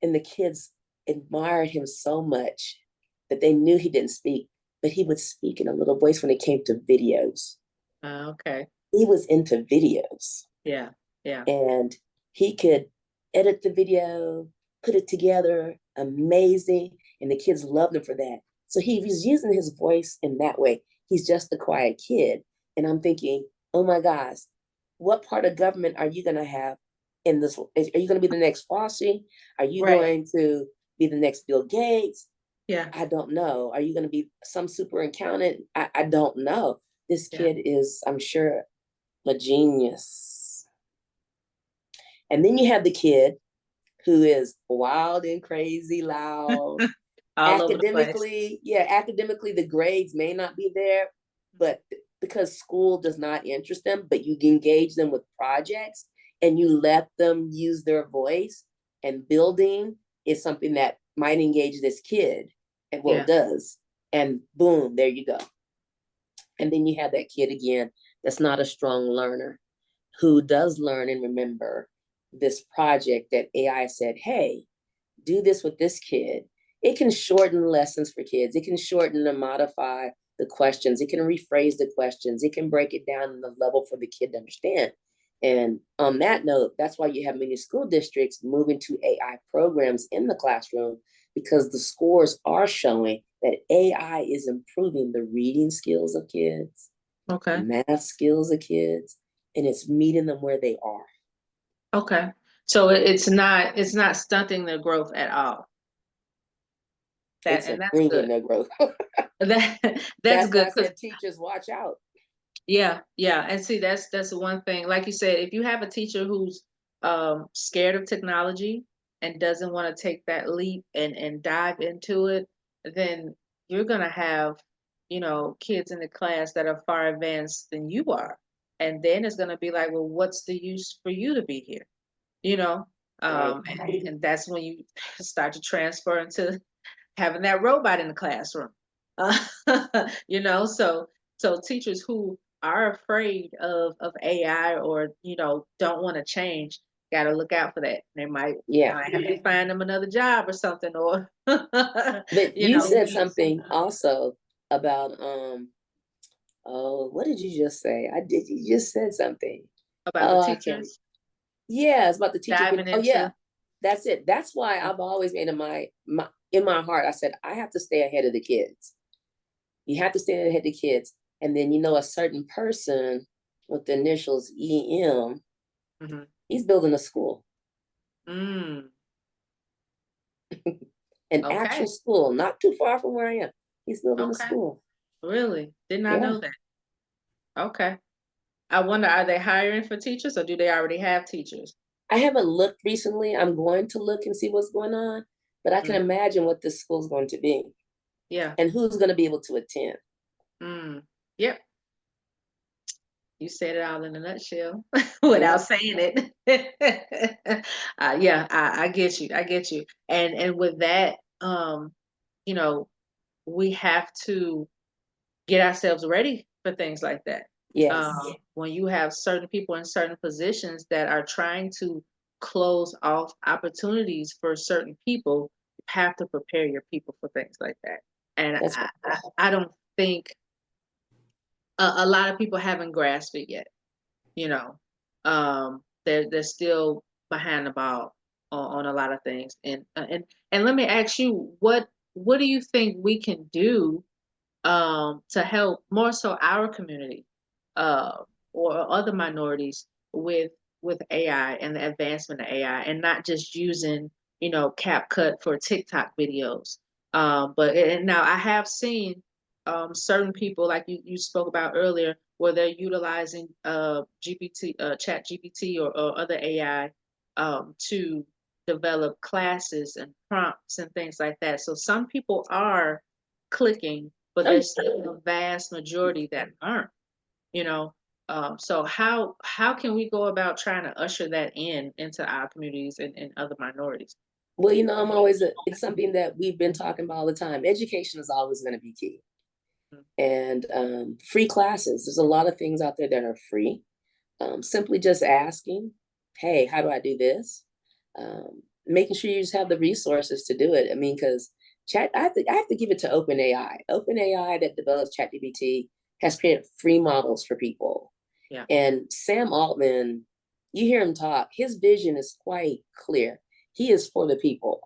And the kids admired him so much that they knew he didn't speak, but he would speak in a little voice when it came to videos. Okay. He was into videos. Yeah. And he could edit the video, put it together, amazing. And the kids loved him for that. So he was using his voice in that way. He's just a quiet kid. And I'm thinking, oh my gosh, what part of government are you going to have in this? Are you going to be the next Fossey? Are you going to be the next Bill Gates? Yeah. I don't know. Are you going to be some super accountant? I don't know. This kid is, I'm sure, a genius. And then you have the kid who is wild and crazy, loud. Academically, academically, the grades may not be there, but because school does not interest them, but you engage them with projects and you let them use their voice, and building is something that might engage this kid, and it does. And boom, there you go. And then you have that kid again that's not a strong learner, who does learn and remember, this project that AI said, hey, do this with this kid. It can shorten lessons for kids. It can shorten and modify the questions. It can rephrase the questions. It can break it down in the level for the kid to understand. And on that note, that's why you have many school districts moving to AI programs in the classroom, because the scores are showing that AI is improving the reading skills of kids, Okay. the math skills of kids, and it's meeting them where they are. Okay. So it's not stunting their growth at all. It's And that's improving good. their growth. That's good. Why I said teachers watch out. Yeah. And see, that's one thing. Like you said, if you have a teacher who's scared of technology and doesn't want to take that leap and dive into it, then you're gonna have, kids in the class that are far advanced than you are. And then it's gonna be like, well, what's the use for you to be here? Right. And that's when you start to transfer into having that robot in the classroom. Uh, so teachers who are afraid of AI or don't want to change, got to look out for that. They might have to find them another job or something, or But you said something also about oh, what did you just say? You just said something about the teachers. Yeah, it's about the teacher. Diving into. Yeah, that's it. That's why I've always made in my heart, I said, I have to stay ahead of the kids. You have to stay ahead of the kids. And then, a certain person with the initials EM, he's building a school. Mm. An actual school, not too far from where I am. He's building a school. Really? Did not know that. Okay. I wonder, are they hiring for teachers or do they already have teachers? I haven't looked recently. I'm going to look and see what's going on, but I can imagine what this school's going to be. Yeah. And who's going to be able to attend. Yep. You said it all in a nutshell without saying it. I get you. I get you. And with that, we have to get ourselves ready for things like that. Yes. When you have certain people in certain positions that are trying to close off opportunities for certain people, you have to prepare your people for things like that. And I don't think a lot of people haven't grasped it yet. They're still behind the ball on a lot of things. And let me ask you, what do you think we can do to help more so our community or other minorities with AI and the advancement of AI, and not just using CapCut for TikTok videos. But now I have seen certain people, like you spoke about earlier, where they're utilizing Chat GPT or other AI to develop classes and prompts and things like that. So some people are clicking, but there's still a vast majority that aren't. So how can we go about trying to usher that into our communities and other minorities? Well, it's something that we've been talking about all the time. Education is always going to be key. And free classes. There's a lot of things out there that are free. Simply just asking, hey, how do I do this? Making sure you just have the resources to do it. I mean, because I have to give it to OpenAI. OpenAI that develops ChatGPT has created free models for people. Yeah. And Sam Altman, you hear him talk, his vision is quite clear. He is for the people.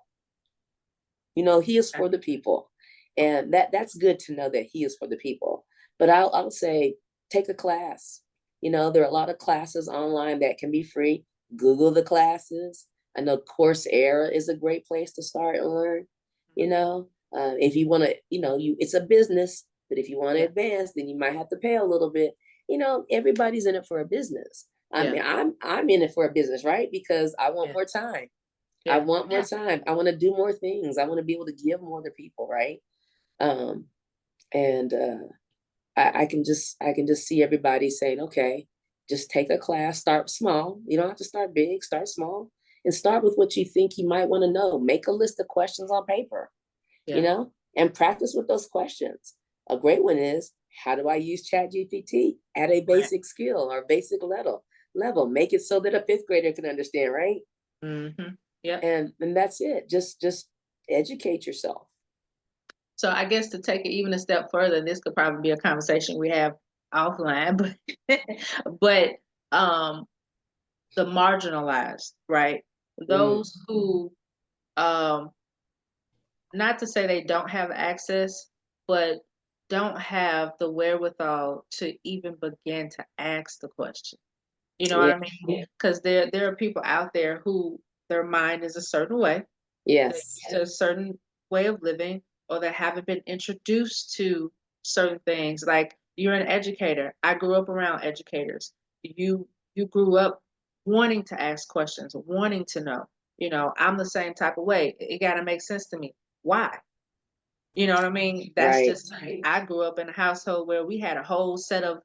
He is for the people. And that's good to know that he is for the people. But I'll say, take a class. There are a lot of classes online that can be free. Google the classes. I know Coursera is a great place to start and learn. If you want to, it's a business, but if you want to advance, then you might have to pay a little bit. Everybody's in it for a business. I mean, I'm in it for a business, right? Because I want more time. I want more time. I want to do more things. I want to be able to give more to people, right? I can just see everybody saying, okay, just take a class, start small. You don't have to start big, start small, and start with what you think you might want to know. Make a list of questions on paper, and practice with those questions. A great one is, how do I use ChatGPT at a basic skill or basic level? level. Make it so that a fifth grader can understand, right? Mm-hmm. Yep. And that's it. Just educate yourself. So I guess to take it even a step further, this could probably be a conversation we have offline, but the marginalized, right? Those who, not to say they don't have access, but don't have the wherewithal to even begin to ask the question. You know what I mean? Because there are people out there who their mind is a certain way. Yes. To a certain way of living, or they haven't been introduced to certain things. Like, you're an educator. I grew up around educators. You grew up wanting to ask questions, wanting to know. You know, I'm the same type of way. It got to make sense to me. Why? You know what I mean? That's just me. I grew up in a household where we had a whole set of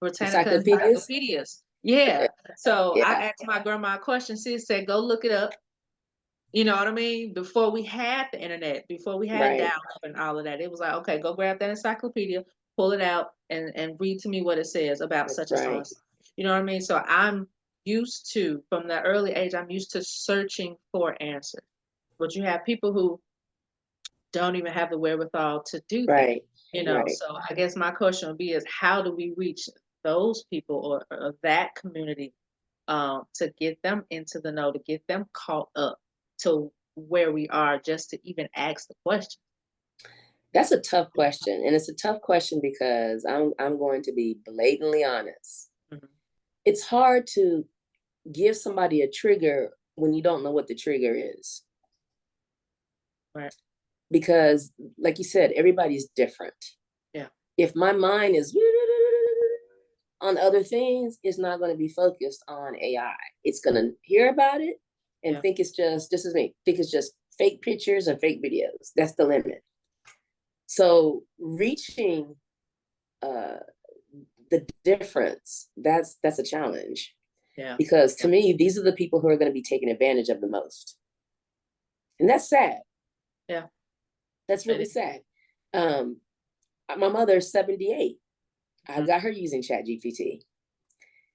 Britannica encyclopedias. Yeah. So I asked my grandma a question. She said, go look it up. You know what I mean? Before we had the internet, before we had dial-up and all of that, it was like, okay, go grab that encyclopedia, pull it out, and read to me what it says about such and so. You know what I mean? So I'm used to, from that early age, I'm used to searching for answers. But you have people who don't even have the wherewithal to do that. You know, so I guess my question would be is, how do we reach those people or that community to get them into the know, to get them caught up to where we are, just to even ask the question? That's a tough question. And it's a tough question because I'm going to be blatantly honest. Mm-hmm. It's hard to give somebody a trigger when you don't know what the trigger is. Right. Because, like you said, everybody's different. Yeah. If my mind is on other things, it's not going to be focused on AI. It's going to hear about it and think it's just, this is me, think it's just fake pictures and fake videos. That's the limit. So reaching the difference, that's a challenge. Yeah. Because to me, these are the people who are going to be taken advantage of the most. And that's sad. Yeah. That's really sad. My mother's 78. I got her using ChatGPT.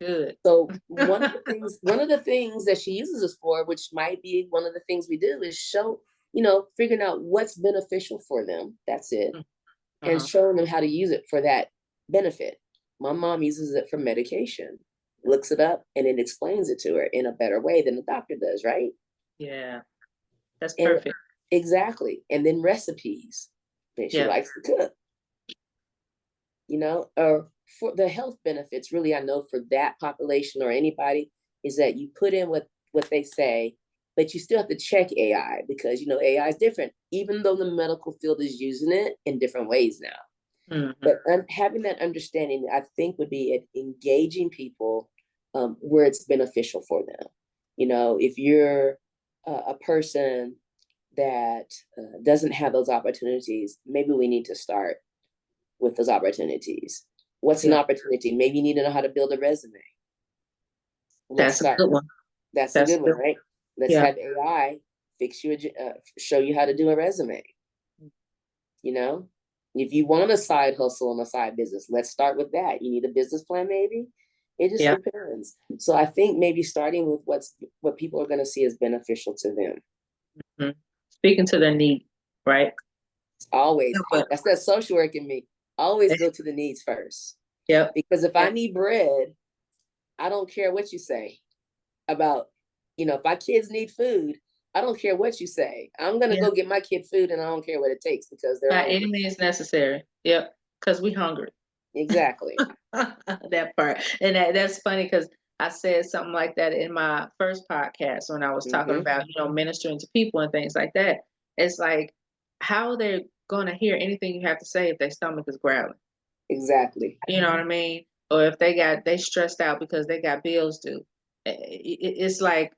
Good. So one of the things that she uses us for, which might be one of the things we do, is show, figuring out what's beneficial for them. That's it. And showing them how to use it for that benefit. My mom uses it for medication, looks it up, and it explains it to her in a better way than the doctor does, right? Yeah. That's perfect. Exactly. And then recipes that she likes to cook. Or for the health benefits, really, I know for that population or anybody, is that you put in what they say, but you still have to check AI because, AI is different, even though the medical field is using it in different ways now. Mm-hmm. But having that understanding, I think, would be engaging people where it's beneficial for them. If you're a person that doesn't have those opportunities, maybe we need to start with those opportunities. What's an opportunity? Maybe you need to know how to build a resume. That's a good one. That's a good one, right? Let's have AI fix you, show you how to do a resume. If you want a side hustle and a side business, let's start with that. You need a business plan, maybe. It just depends. So I think maybe starting with what people are going to see as beneficial to them. Mm-hmm. Speaking to their need, right? Always. That's that social work in me. Always go to the needs first. Yep. Because if I need bread, I don't care what you say about, if my kids need food, I don't care what you say. I'm going to go get my kid food and I don't care what it takes because they're by any means necessary. Yep. Because we hungry. Exactly. That part. And that's funny because I said something like that in my first podcast when I was talking about, ministering to people and things like that. It's like, how are they going to hear anything you have to say if their stomach is growling? Exactly. You know what I mean? Or if they stressed out because they got bills due. It's like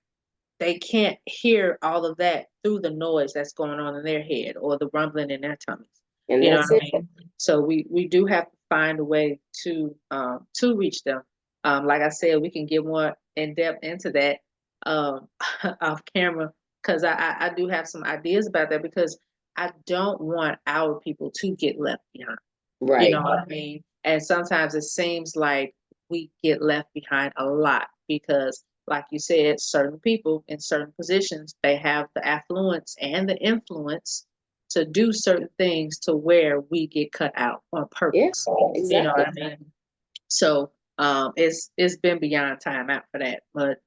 they can't hear all of that through the noise that's going on in their head or the rumbling in their tummies. And you know what I mean? So we do have to find a way to reach them. Like I said, we can get more in depth into that off camera because I do have some ideas about that because I don't want our people to get left behind. Right. You know what I mean? And sometimes it seems like we get left behind a lot because, like you said, certain people in certain positions, they have the affluence and the influence to do certain things to where we get cut out on purpose. Exactly. You know what I mean? So it's been beyond time out for that, but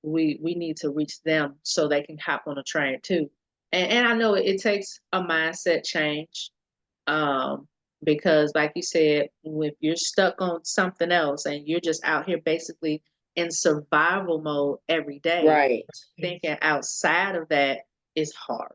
we need to reach them so they can hop on a train too. And I know it takes a mindset change, because like you said, if you're stuck on something else and you're just out here basically in survival mode every day, Right. thinking outside of that is hard.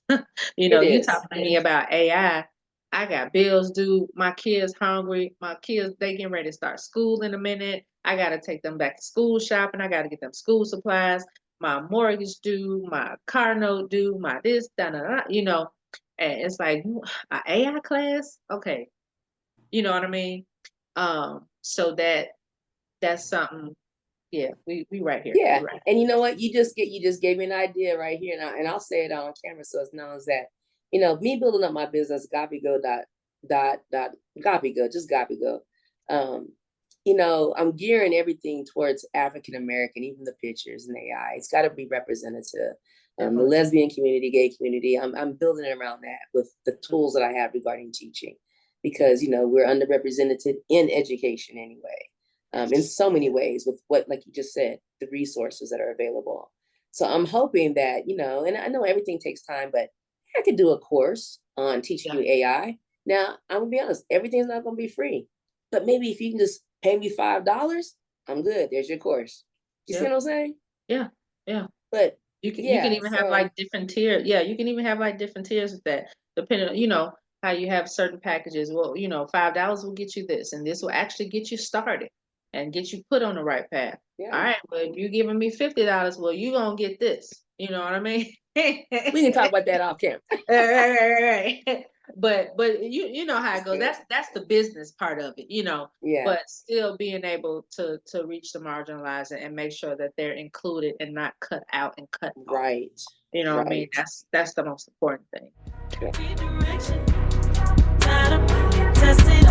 You It talking to me about AI. I got bills due. My kids hungry. My kids, they getting ready to start school in a minute. I got to take them back to school shopping. I got to get them school supplies. My mortgage due. My car note due. My this, da, da, da, And it's like, an AI class? Okay. You know what I mean? So that's something. Yeah, we right here. Yeah. Right. And you know what? You just gave me an idea right here. And I'll say it on camera so it's known as that, me building up my business, Gopigo Gopigo, just Gopigo. I'm gearing everything towards African American, even the pictures and AI. It's got to be representative. The lesbian community, gay community, I'm building it around that with the tools that I have regarding teaching, because we're underrepresented in education anyway. In so many ways with what, like you just said, the resources that are available. So I'm hoping that, and I know everything takes time, but I could do a course on teaching you AI. Now, I'm gonna be honest, everything's not gonna be free, but maybe if you can just pay me $5, I'm good. There's your course. You see what I'm saying? Yeah. But you can even have like different tiers. Yeah, you can even have like different tiers with that, depending on, how you have certain packages. Well, $5 will get you this, and this will actually get you started and get you put on the right path. Yeah. All right, well, if you're giving me $50, well, you're gonna get this. You know what I mean? We can talk about that off camera. Right. But you know how it goes. That's the business part of it, Yeah. But still being able to reach the marginalized and make sure that they're included and not cut out and cut off. Right. You know what I mean? That's the most important thing. Okay. Redirection. Tired of testing